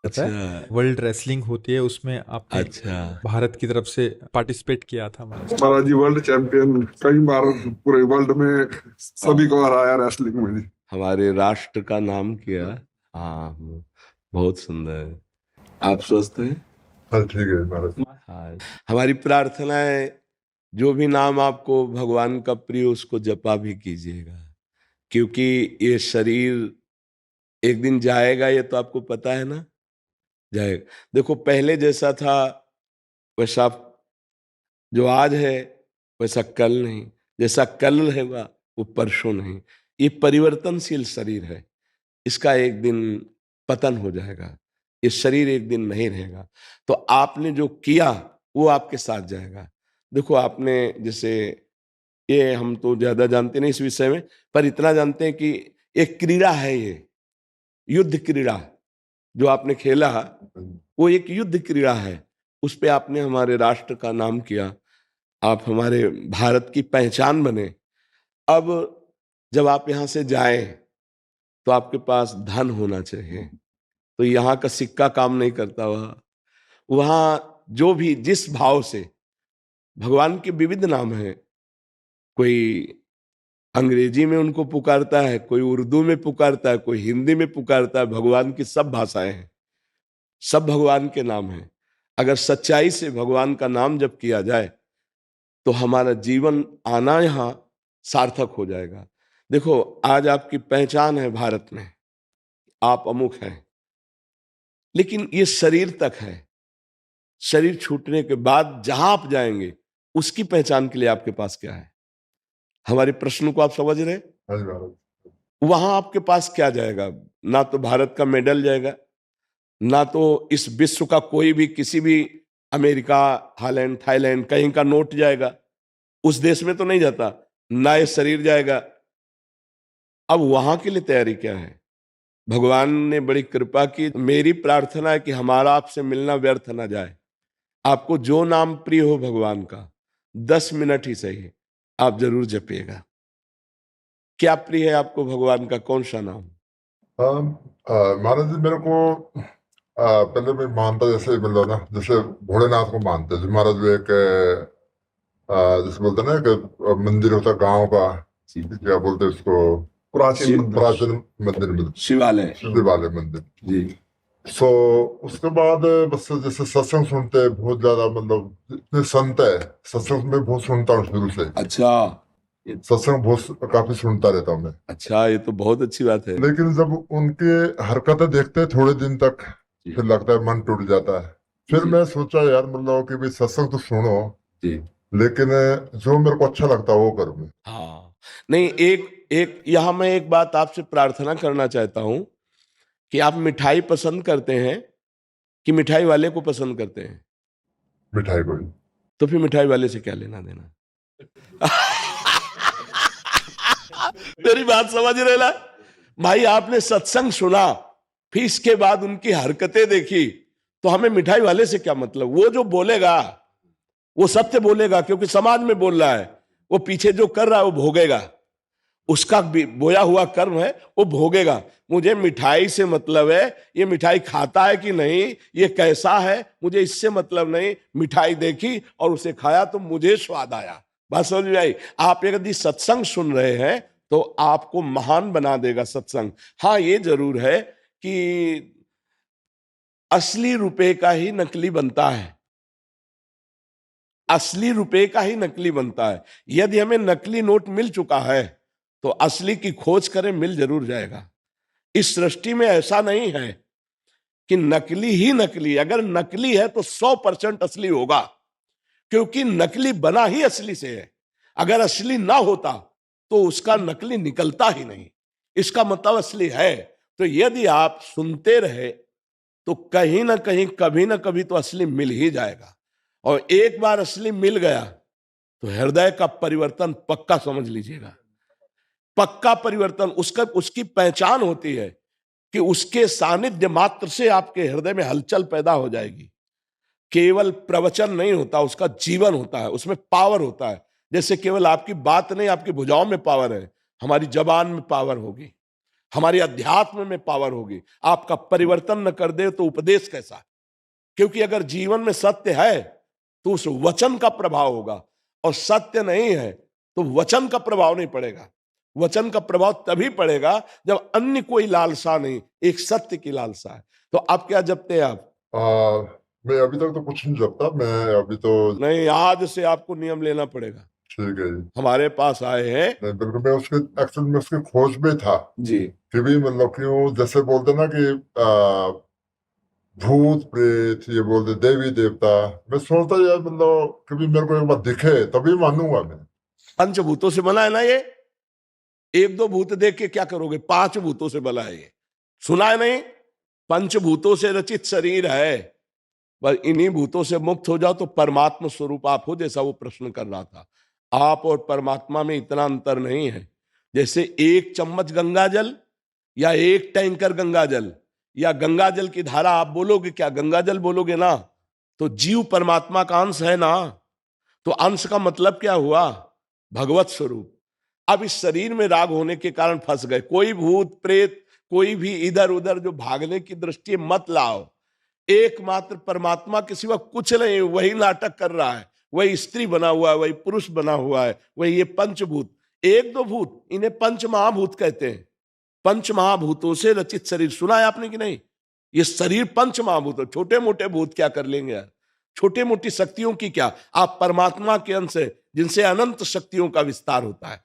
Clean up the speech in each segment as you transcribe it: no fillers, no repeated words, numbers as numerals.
पता है, अच्छा। वर्ल्ड रेसलिंग होती है, उसमें आपने अच्छा। भारत की तरफ से पार्टिसिपेट किया था महाराज। महाराज जी वर्ल्ड चैंपियन कई बार पूरे वर्ल्ड में हाँ, सभी को हराया रेसलिंग में जी। हमारे राष्ट्र का नाम किया। हाँ, बहुत सुंदर है। आप स्वस्थ हैं? हाँ ठीक है महाराज। हाँ। हमारी प्रार्थना है, जो भी नाम आपको भगवान का प्रिय उसको जपा भी कीजिएगा, क्योंकि ये शरीर एक दिन जाएगा, ये तो आपको पता है ना। जाएगा। देखो, पहले जैसा था वैसा जो आज है वैसा कल नहीं, जैसा कल है वो परसों नहीं। ये परिवर्तनशील शरीर है, इसका एक दिन पतन हो जाएगा, ये शरीर एक दिन नहीं रहेगा। तो आपने जो किया वो आपके साथ जाएगा। देखो, आपने जैसे, ये हम तो ज्यादा जानते नहीं इस विषय में, पर इतना जानते हैं कि एक क्रीड़ा है, ये युद्ध क्रीड़ा जो आपने खेला वो एक युद्ध क्रीड़ा है। उस पे आपने हमारे राष्ट्र का नाम किया, आप हमारे भारत की पहचान बने। अब जब आप यहाँ से जाएं तो आपके पास धन होना चाहिए। तो यहाँ का सिक्का काम नहीं करता, वहां जो भी जिस भाव से, भगवान के विविध नाम हैं, कोई अंग्रेजी में उनको पुकारता है, कोई उर्दू में पुकारता है, कोई हिंदी में पुकारता है। भगवान की सब भाषाएं हैं, सब भगवान के नाम हैं। अगर सच्चाई से भगवान का नाम जब किया जाए तो हमारा जीवन आना यहाँ सार्थक हो जाएगा। देखो, आज आपकी पहचान है भारत में, आप अमुक हैं, लेकिन ये शरीर तक है। शरीर छूटने के बाद जहां आप जाएंगे उसकी पहचान के लिए आपके पास क्या है? हमारे प्रश्न को आप समझ रहे हैं? हाँ जी महाराज। वहां आपके पास क्या जाएगा? ना तो भारत का मेडल जाएगा, ना तो इस विश्व का कोई भी, किसी भी अमेरिका, हालैंड, थाईलैंड कहीं का नोट जाएगा, उस देश में तो नहीं जाता। ना ये शरीर जाएगा। अब वहां के लिए तैयारी क्या है? भगवान ने बड़ी कृपा की। मेरी प्रार्थना है कि हमारा आपसे मिलना व्यर्थ ना जाए। आपको जो नाम प्रिय हो भगवान का, 10 मिनट ही सही, आप जरूर जपिएगा। क्या प्रिय है आपको भगवान का, कौन सा नाम? हाँ, महाराज जी मेरे को पहले मैं मानता, जैसे मतलब ना, जैसे भोलेनाथ को मानते हैं जी महाराज। वो एक जैसे बोलते हैं ना कि मंदिर होता है गांव का, क्या बोलते हैं उसको, प्राचीन मंदिर मिलता, शिवालय। शिवालय मंदिर जी। सो। उसके बाद बस जैसे सत्संग सुनते हैं बहुत ज्यादा, मतलब इतने संत है, सत्संग में बहुत सुनता हूँ शुरू से। अच्छा। सत्संग बहुत काफी सुनता रहता हूँ मैं। अच्छा, ये तो बहुत अच्छी बात है। लेकिन जब उनके हरकतें देखते हैं थोड़े दिन तक, जी। फिर लगता है मन टूट जाता है। फिर जी। मैं सोचा यार, मतलब कि भाई सत्संग तो सुनो, जी। लेकिन जो मेरे को अच्छा लगता है वो करूँ मैं। हाँ। नहीं, एक एक यहाँ मैं एक बात आपसे प्रार्थना करना चाहता हूं कि आप मिठाई पसंद करते हैं कि मिठाई वाले को पसंद करते हैं? मिठाई को। तो फिर मिठाई वाले से क्या लेना देना? मेरी बात समझ रहे ना भाई? आपने सत्संग सुना, फिर इसके बाद उनकी हरकतें देखी, तो हमें मिठाई वाले से क्या मतलब? वो जो बोलेगा वो सत्य बोलेगा, क्योंकि समाज में बोल रहा है। वो पीछे जो कर रहा है वो भोगेगा, उसका बोया हुआ कर्म है, वो भोगेगा। मुझे मिठाई से मतलब है, ये मिठाई खाता है कि नहीं, ये कैसा है, मुझे इससे मतलब नहीं। मिठाई देखी और उसे खाया तो मुझे स्वाद आया। बात समझ में आई? आप यदि सत्संग सुन रहे हैं तो आपको महान बना देगा सत्संग। हाँ, ये जरूर है कि असली रुपए का ही नकली बनता है, असली रुपए का ही नकली बनता है। यदि हमें नकली नोट मिल चुका है तो असली की खोज करें, मिल जरूर जाएगा। इस सृष्टि में ऐसा नहीं है कि नकली ही नकली। अगर नकली है तो 100% असली होगा, क्योंकि नकली बना ही असली से है। अगर असली ना होता तो उसका नकली निकलता ही नहीं। इसका मतलब असली है। तो यदि आप सुनते रहे तो कहीं ना कहीं, कभी ना कभी तो असली मिल ही जाएगा। और एक बार असली मिल गया तो हृदय का परिवर्तन पक्का समझ लीजिएगा। पक्का परिवर्तन उसका, उसकी पहचान होती है कि उसके सानिध्य मात्र से आपके हृदय में हलचल पैदा हो जाएगी। केवल प्रवचन नहीं होता, उसका जीवन होता है, उसमें पावर होता है। जैसे केवल आपकी बात नहीं, आपकी भुजाओं में पावर है, हमारी जबान में पावर होगी। हमारी अध्यात्म में पावर होगी। आपका परिवर्तन न कर दे तो उपदेश कैसा है? क्योंकि अगर जीवन में सत्य है तो उस वचन का प्रभाव होगा, और सत्य नहीं है तो वचन का प्रभाव नहीं पड़ेगा। वचन का प्रभाव तभी पड़ेगा जब अन्य कोई लालसा नहीं, एक सत्य की लालसा है। तो आप क्या जपते हैं आप? मैं अभी तक तो कुछ नहीं जपता, मैं अभी तो नहीं, आज से आपको नियम लेना पड़ेगा। ठीक है जी। हमारे पास आए हैं नहीं, बिल्कुल, मैं उसके एक्चुअल में उसकी खोज में था जी। कि भी मतलब क्यों जैसे बोलते ना कि भूत प्रेत, ये बोलते देवी देवता, मैं सोचता यार मतलब कभी मेरे को एक बार दिखे तभी मानूंगा मैं। पंचभूतों से बना है ना ये। एक दो भूत देख के क्या करोगे? 5 भूतों से बना है ये। सुना है नहीं? पंचभूतों से रचित शरीर है। पर इन्हीं भूतों से मुक्त हो जाओ तो परमात्मा स्वरूप आप हो, जैसा वो प्रश्न कर रहा था। आप और परमात्मा में इतना अंतर नहीं है। जैसे 1 चम्मच गंगा जल या 1 टैंकर गंगा जल या गंगा जल की धारा आप बोलोगे क्या? गंगा जल बोलोगे ना, तो जीव परमात्मा का अंश है ना। तो अंश का मतलब क्या हुआ? भगवत स्वरूप। अब इस शरीर में राग होने के कारण फंस गए। कोई भूत प्रेत, कोई भी इधर उधर जो भागने की दृष्टि मत लाओ। एकमात्र परमात्मा के सिवा कुछ नहीं। वही नाटक कर रहा है, वही स्त्री बना हुआ है, वही पुरुष बना हुआ है, वही ये पंचभूत। 1-2 भूत, इन्हें पंच महाभूत कहते हैं। पंच महाभूतों से रचित शरीर सुना है आपने कि नहीं? ये शरीर पंच महाभूत। छोटे मोटे भूत क्या कर लेंगे यार? छोटे मोटी शक्तियों की क्या? आप परमात्मा के अंश है जिनसे अनंत शक्तियों का विस्तार होता है।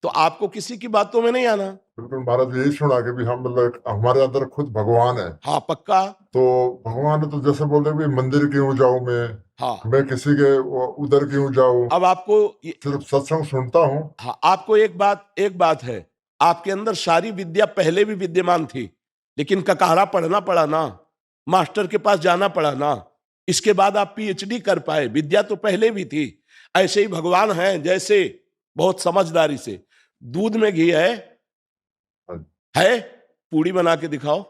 तो आपको किसी की बातों में नहीं आना। बिल्कुल महाराज, यही सुना कि भी हम मतलब हमारे अंदर खुद भगवान है। हाँ पक्का। तो भगवान है तो जैसे बोलते हैं भी मंदिर क्यों जाऊं हाँ, मैं किसी के उधर क्यों जाऊं, अब आपको सिर्फ सत्संग सुनता हूँ। हाँ, आपको एक बात है। आपके अंदर सारी विद्या पहले भी विद्यमान थी, लेकिन ककारा पढ़ना पड़ा ना, मास्टर के पास जाना पड़ा ना, इसके बाद आप पीएचडी कर पाए। विद्या तो पहले भी थी। ऐसे ही भगवान हैं, जैसे बहुत समझदारी से दूध में घी है, पूड़ी बना के दिखाओ,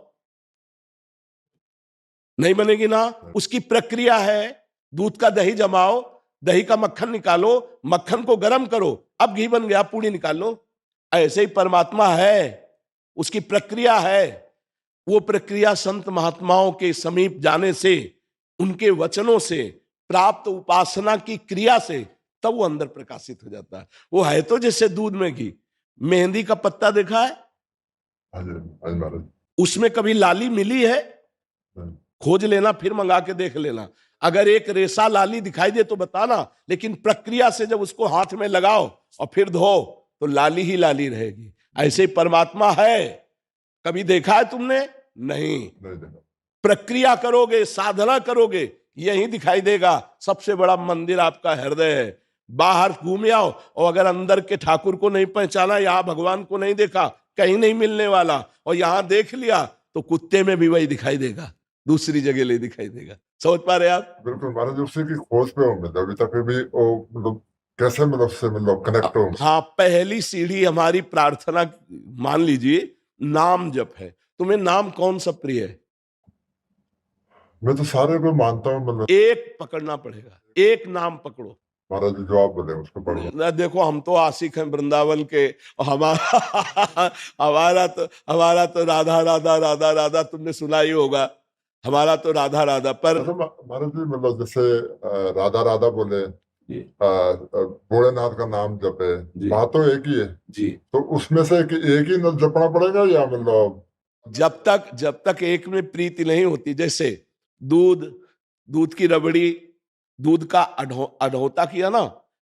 नहीं बनेगी ना। उसकी प्रक्रिया है। दूध का दही जमाओ, दही का मक्खन निकालो, मक्खन को गर्म करो, अब घी बन गया, पूड़ी निकाल लो। ऐसे ही परमात्मा है, उसकी प्रक्रिया है। वो प्रक्रिया संत महात्माओं के समीप जाने से, उनके वचनों से, प्राप्त उपासना की क्रिया से, तब वो अंदर प्रकाशित हो जाता है। वो है तो जैसे दूध में घी। मेहंदी का पत्ता देखा है? उसमें कभी लाली मिली है? खोज लेना, फिर मंगा के देख लेना। अगर एक रेशा लाली दिखाई दे तो बताना, लेकिन प्रक्रिया से जब उसको हाथ में लगाओ और फिर धो तो लाली ही लाली रहेगी। ऐसे ही परमात्मा है। कभी देखा है तुमने? नहीं। प्रक्रिया करोगे, साधना करोगे, यही दिखाई देगा। सबसे बड़ा मंदिर आपका हृदय है। बाहर घूम आओ और अगर अंदर के ठाकुर को नहीं पहचाना, यहां भगवान को नहीं देखा, कहीं नहीं मिलने वाला। और यहां देख लिया तो कुत्ते में भी वही दिखाई देगा, दूसरी जगह ले दिखाई देगा। समझ पा रहे आप? बिल्कुल महाराज, उसी की खोज पे हूँ मैं अभी तक भी। मतलब कैसे मतलब से मतलब कनेक्ट हो। हाँ, पहली सीढ़ी हमारी प्रार्थना मान लीजिए नाम जप है। तुम्हें नाम कौन सा प्रिय है? मैं तो सारे को मानता हूँ, मतलब एक पकड़ना पड़ेगा, एक नाम पकड़ो। महाराज जो आप बोले उसको पढ़ो। देखो, हम तो आशिक हैं वृंदावन के। हमारा तो राधा राधा राधा राधा, तुमने सुना ही होगा। हमारा तो राधा राधा। पर महाराज जी मतलब जैसे राधा राधा बोले, भोलेनाथ का नाम जपे, बात तो एक ही है जी। तो उसमें से एक ही न जपना पड़ेगा या मतलब? जब तक एक में प्रीति नहीं होती, जैसे दूध की रबड़ी, दूध का अढ़ोता किया ना,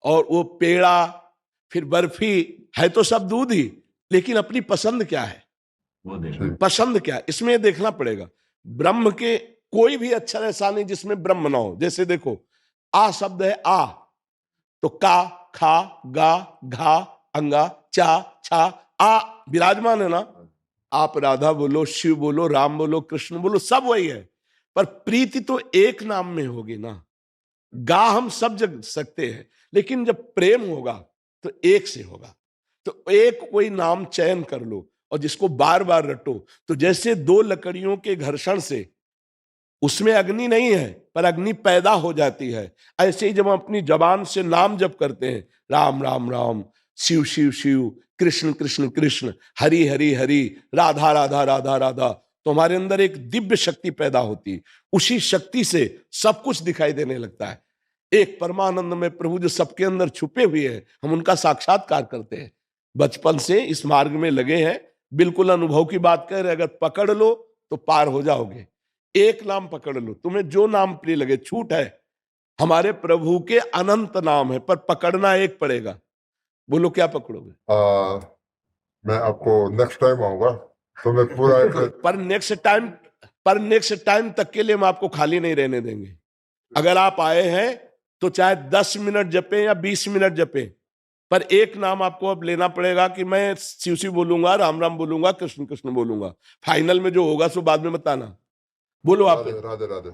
और वो पेड़ा, फिर बर्फी, है तो सब दूध ही, लेकिन अपनी पसंद क्या है, वो देखो पसंद क्या है, इसमें देखना पड़ेगा। ब्रह्म के कोई भी अक्षर ऐसा नहीं जिसमें ब्रह्म ना हो। जैसे देखो, आ शब्द है, आ तो का, खा, गा, घा, अंगा, चा, छा, आ विराजमान है ना। आप राधा बोलो, शिव बोलो, राम बोलो, कृष्ण बोलो, सब वही है। पर प्रीति तो एक नाम में होगी ना। गा हम सब जग सकते हैं, लेकिन जब प्रेम होगा तो एक से होगा। तो एक कोई नाम चयन कर लो और जिसको बार बार रटो। तो जैसे 2 लकड़ियों के घर्षण से उसमें अग्नि नहीं है, पर अग्नि पैदा हो जाती है, ऐसे ही जब हम अपनी जबान से नाम जप करते हैं, राम राम राम, शिव शिव शिव, कृष्ण कृष्ण कृष्ण, हरि हरि हरि, राधा राधा राधा राधा, तो हमारे अंदर एक दिव्य शक्ति पैदा होती है। उसी शक्ति से सब कुछ दिखाई देने लगता है। एक परमानंद में प्रभु जो सबके अंदर छुपे हुए हैं, हम उनका साक्षात्कार करते हैं। बचपन से इस मार्ग में लगे हैं, बिल्कुल अनुभव की बात कह रहे, अगर पकड़ लो तो पार हो जाओगे। एक नाम पकड़ लो, तुम्हें जो नाम प्रिय लगे, छूट है। हमारे प्रभु के अनंत नाम है, पर पकड़ना एक पड़ेगा। बोलो क्या पकड़ोगे? मैं आपको नेक्स्ट टाइम आऊंगा तो मैं पूरा पर नेक्स्ट टाइम तक के लिए हम आपको खाली नहीं रहने देंगे। अगर आप आए हैं तो चाहे 10 मिनट जपे या 20 मिनट जपे, पर एक नाम आपको अब लेना पड़ेगा कि मैं शिव शिव बोलूंगा, राम राम बोलूंगा, कृष्ण कृष्ण बोलूंगा। फाइनल में जो होगा सो बाद में बताना। बोलो आप। राधे राधे।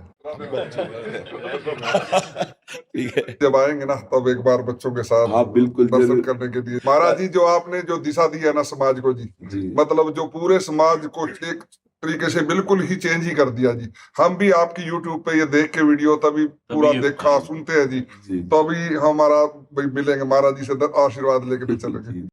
ठीक है, जब आएंगे ना तब एक बार बच्चों के साथ हाँ बिल्कुल दर्शन जरूर। करने के लिए। महाराज जी जो आपने जो दिशा दी है ना समाज को जी, मतलब जो पूरे समाज को एक तरीके से बिल्कुल ही चेंज ही कर दिया जी। हम भी आपकी यूट्यूब पे ये देख के वीडियो तभी पूरा देखा सुनते हैं जी, तो अभी हमारा मिलेंगे महाराज जी से आशीर्वाद लेके चलेंगे।